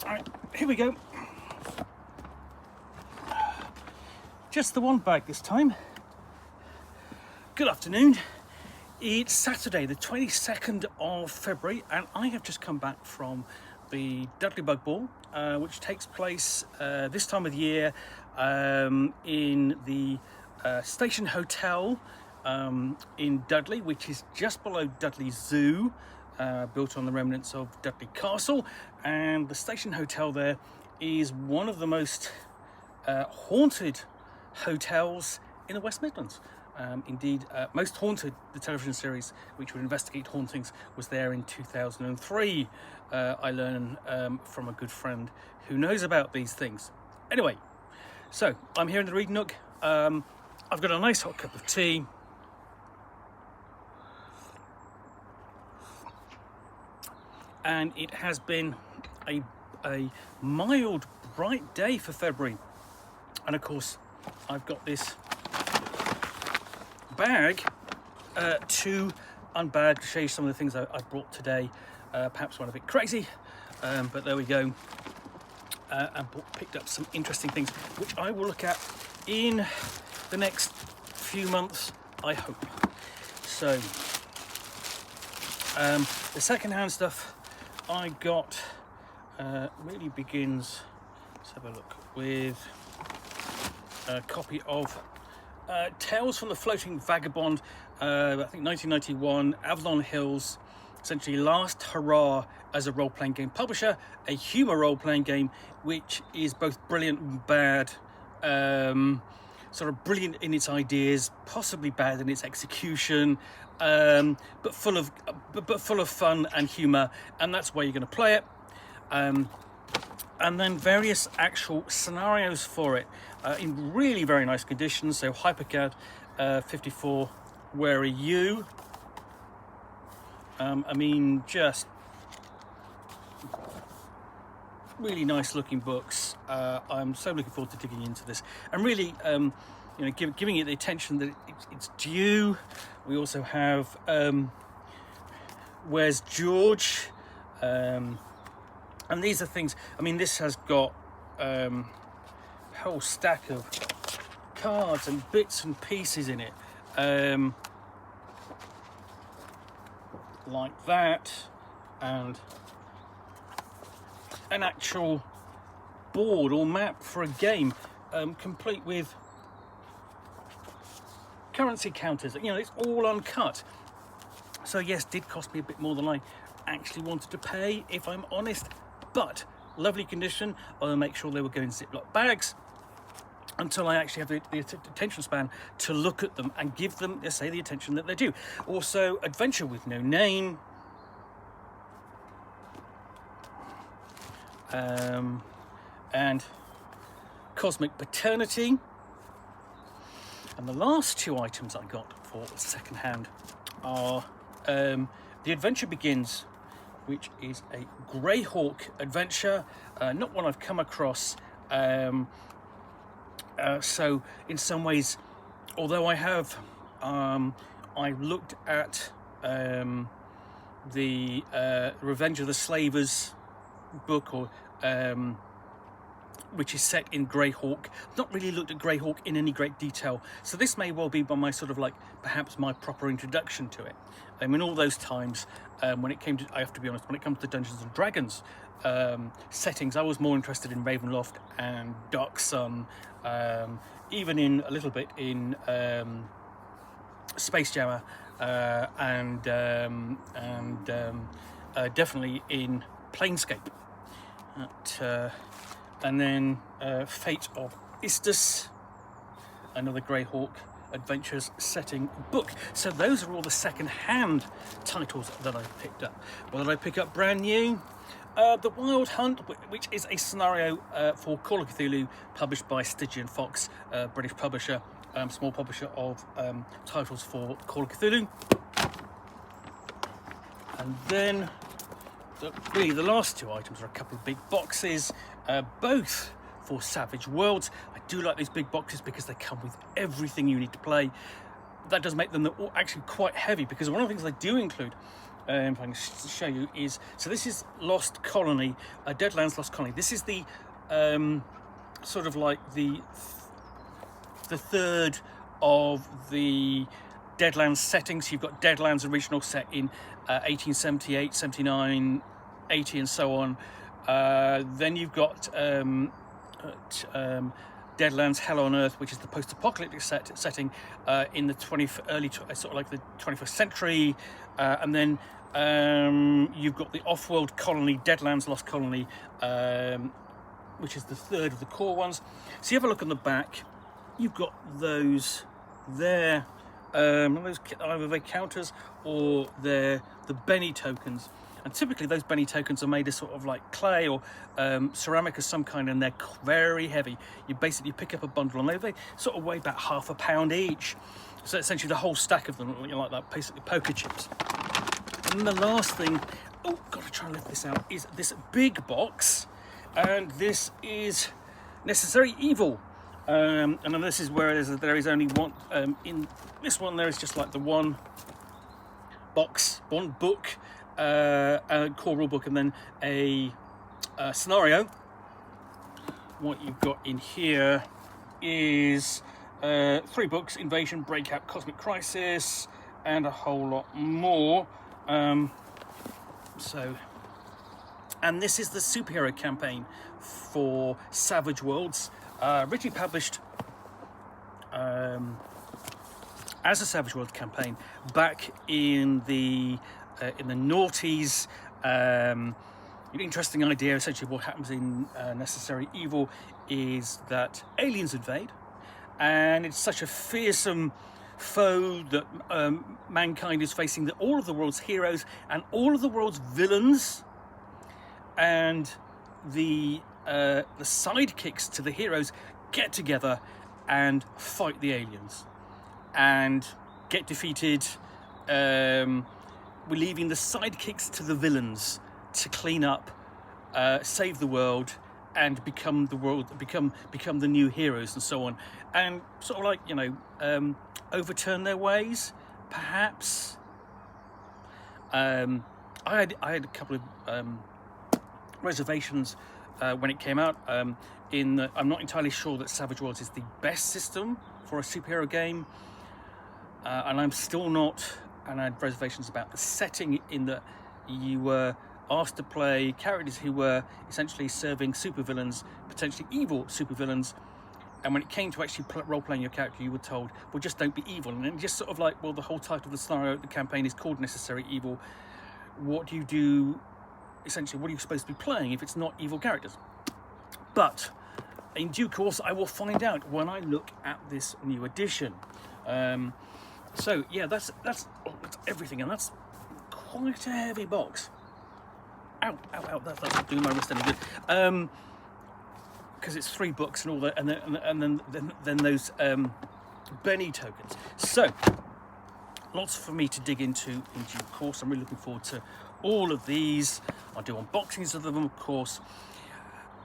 Alright, here we go. Just the one bag this time. Good afternoon. It's Saturday, the 22nd of February, and I have just come back from the Dudley Bug Ball, which takes place this time of the year in the Station Hotel in Dudley, which is just below Dudley Zoo, built on the remnants of Dudley Castle. And the Station Hotel there is one of the most haunted hotels in the West Midlands. Indeed, Most Haunted, the television series which would investigate hauntings, was there in 2003. I learned from a good friend who knows about these things. Anyway, so I'm here in the Reading Nook. I've got a nice hot cup of tea. And it has been a mild, bright day for February. And of course, I've got this bag to unbag, to show you some of the things I brought today. Perhaps one a bit crazy, but there we go. And picked up some interesting things, which I will look at in the next few months, I hope. So, the second-hand stuff I got really begins, let's have a look, with a copy of Tales from the Floating Vagabond, I think 1991, Avalon Hill's essentially last hurrah as a role-playing game publisher, a humour role-playing game which is both brilliant and bad, sort of brilliant in its ideas, possibly bad in its execution, but full of fun and humour, and that's where you're going to play it. And then various actual scenarios for it in really very nice conditions. So HyperCAD 54, where are you? I mean, just really nice looking books. I'm so looking forward to digging into this and really giving it the attention that it's due. We also have Where's George? And these are things, I mean, this has got a whole stack of cards and bits and pieces in it. Like that, and an actual board or map for a game, complete with currency counters. You know, it's all uncut. So yes, did cost me a bit more than I actually wanted to pay, if I'm honest, but lovely condition. I'll make sure they will go in Ziploc bags until I actually have the attention span to look at them and give them, let's say, the attention that they do. Also, Adventure with No Name. And Cosmic Paternity. And the last two items I got for second-hand are The Adventure Begins, which is a Greyhawk adventure, not one I've come across. So in some ways, although I have, I looked at the Revenge of the Slavers book, or which is set in Greyhawk. Not really looked at Greyhawk in any great detail, so this may well be by my sort of like perhaps my proper introduction to it. I mean, all those times when it came to, I have to be honest, when it comes to Dungeons and Dragons settings, I was more interested in Ravenloft and Dark Sun, even in a little bit in Space Jammer, and definitely in Planescape. And then Fate of Istus, another Greyhawk Adventures setting book. So those are all the second-hand titles that I picked up. What did I pick up brand new? The Wild Hunt, which is a scenario for Call of Cthulhu, published by Stygian Fox, British publisher, small publisher of titles for Call of Cthulhu. And then really the last two items are a couple of big boxes, both for Savage Worlds. I do like these big boxes because they come with everything you need to play. That does make them actually quite heavy, because one of the things they do include if I can show you, is so this is Lost Colony, Deadlands Lost Colony. This is the sort of like the third of the Deadlands settings. You've got Deadlands original set in 1878, 79, 80, and so on. Then you've got Deadlands Hell on Earth, which is the post-apocalyptic setting in the sort of like the 21st century, and then you've got the off-world colony, Deadlands Lost Colony, which is the third of the core ones. So you have a look on the back. You've got those there. Those either they're counters or they're the Benny tokens. And typically those Benny tokens are made of sort of like clay or ceramic of some kind, and they're very heavy. You basically pick up a bundle and they sort of weigh about £half a pound each. So essentially the whole stack of them, like that, basically poker chips. And the last thing, oh, gotta try and lift this out, is this big box. And this is Necessary Evil. And then this is where there is only one, in this one there is just like the one box, one book, a core rule book, and then a scenario. What you've got in here is 3 books: Invasion, Breakout, Cosmic Crisis, and a whole lot more. And this is the superhero campaign for Savage Worlds, originally published as a Savage Worlds campaign back in the noughties. An interesting idea. Essentially, what happens in Necessary Evil is that aliens invade, and it's such a fearsome foe that mankind is facing that all of the world's heroes and all of the world's villains and the sidekicks to the heroes get together and fight the aliens and get defeated. We're leaving the sidekicks to the villains to clean up, save the world, and become the new heroes and so on, and sort of like, you know, overturn their ways, perhaps. I had a couple of reservations when it came out. I'm not entirely sure that Savage Worlds is the best system for a superhero game, and I'm still not. And I had reservations about the setting, in that you were asked to play characters who were essentially serving supervillains, potentially evil supervillains. And when it came to actually role-playing your character, you were told, well, just don't be evil. And then just sort of like, well, the whole title of the scenario, the campaign is called Necessary Evil. What do you do? Essentially, what are you supposed to be playing if it's not evil characters? But in due course, I will find out when I look at this new edition. So yeah, that's everything, and that's quite a heavy box. Ow! That's not doing my wrist any good. Because it's 3 books and all that, and then those Benny tokens. So lots for me to dig into in due course. I'm really looking forward to all of these. I'll do unboxings of them, of course.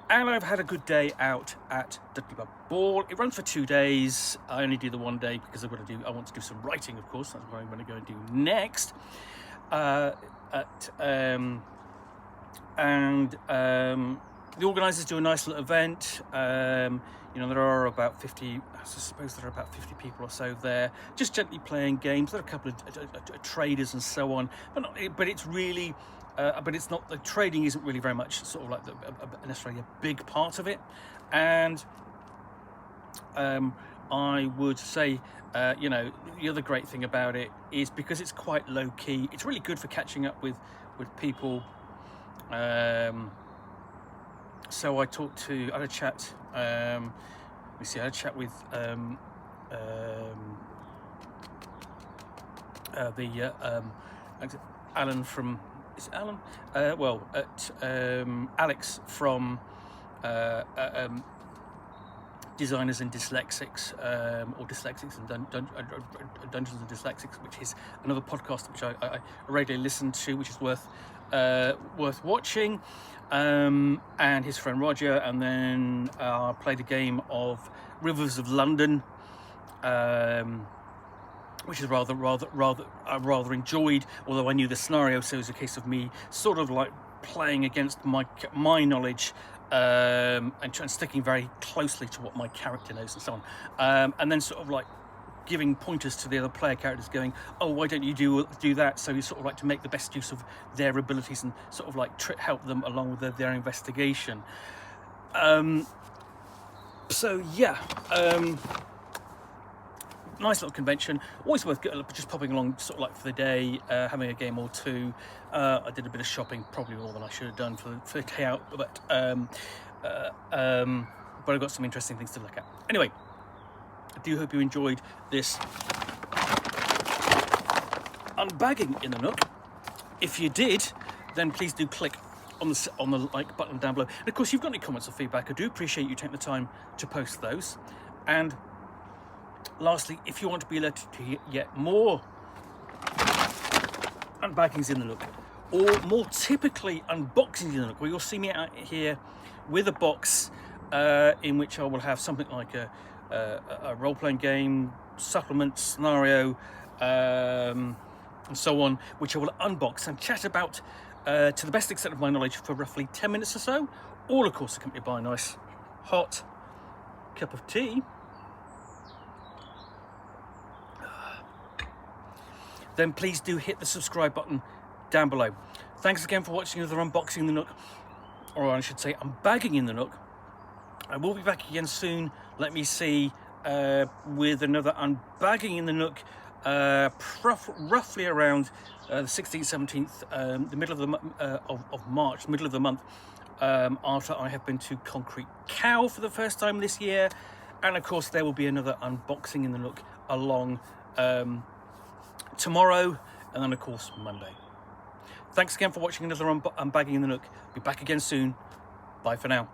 And I've had a good day out at Dudley Bug Ball. It runs for 2 days. I only do the 1 day because I want to do some writing, of course. That's what I'm going to go and do next. The organisers do a nice little event. You know, there are about 50. I suppose there are about 50 people or so there, just gently playing games. There are a couple of traders and so on, but it's really. But it's not, the trading isn't really very much sort of like necessarily a big part of it. And I would say, you know, the other great thing about it is because it's quite low key, it's really good for catching up with people. So I had a chat, I had a chat with Alan from, is it Alan? Alex from Designers and Dyslexics, or Dyslexics and Dungeons and Dyslexics, which is another podcast which I regularly listen to, which is worth watching, and his friend Roger, and then I played a game of Rivers of London, which is rather enjoyed, although I knew the scenario, so it was a case of me sort of like playing against my knowledge, and sticking very closely to what my character knows and so on, and then sort of like giving pointers to the other player characters, going, oh, why don't you do that? So you sort of like to make the best use of their abilities and sort of like help them along with their investigation. So yeah, nice little convention, always worth just popping along sort of like for the day, having a game or two. I did a bit of shopping, probably more than I should have done for the day out, but I've got some interesting things to look at. Anyway, I do hope you enjoyed this unbagging in the Nook. If you did, then please do click on the like button down below. And of course, if you've got any comments or feedback, I do appreciate you taking the time to post those. And lastly, if you want to be alerted to yet more unbaggings in the Nook, or more typically unboxings in the Nook, where you'll see me out here with a box in which I will have something like a role-playing game, supplement, scenario, and so on, which I will unbox and chat about to the best extent of my knowledge for roughly 10 minutes or so, all of course accompanied by a nice hot cup of tea. Then please do hit the subscribe button down below. Thanks again for watching another unboxing in the Nook, or I should say unbagging in the Nook. I will be back again soon, let me see, with another unbagging in the Nook, roughly around the 16th, 17th, the middle of March, middle of the month, after I have been to Concrete Cow for the first time this year. And of course there will be another unboxing in the Nook along tomorrow, and then of course Monday. Thanks again for watching another unbagging in the Nook. Be back again soon. Bye for now.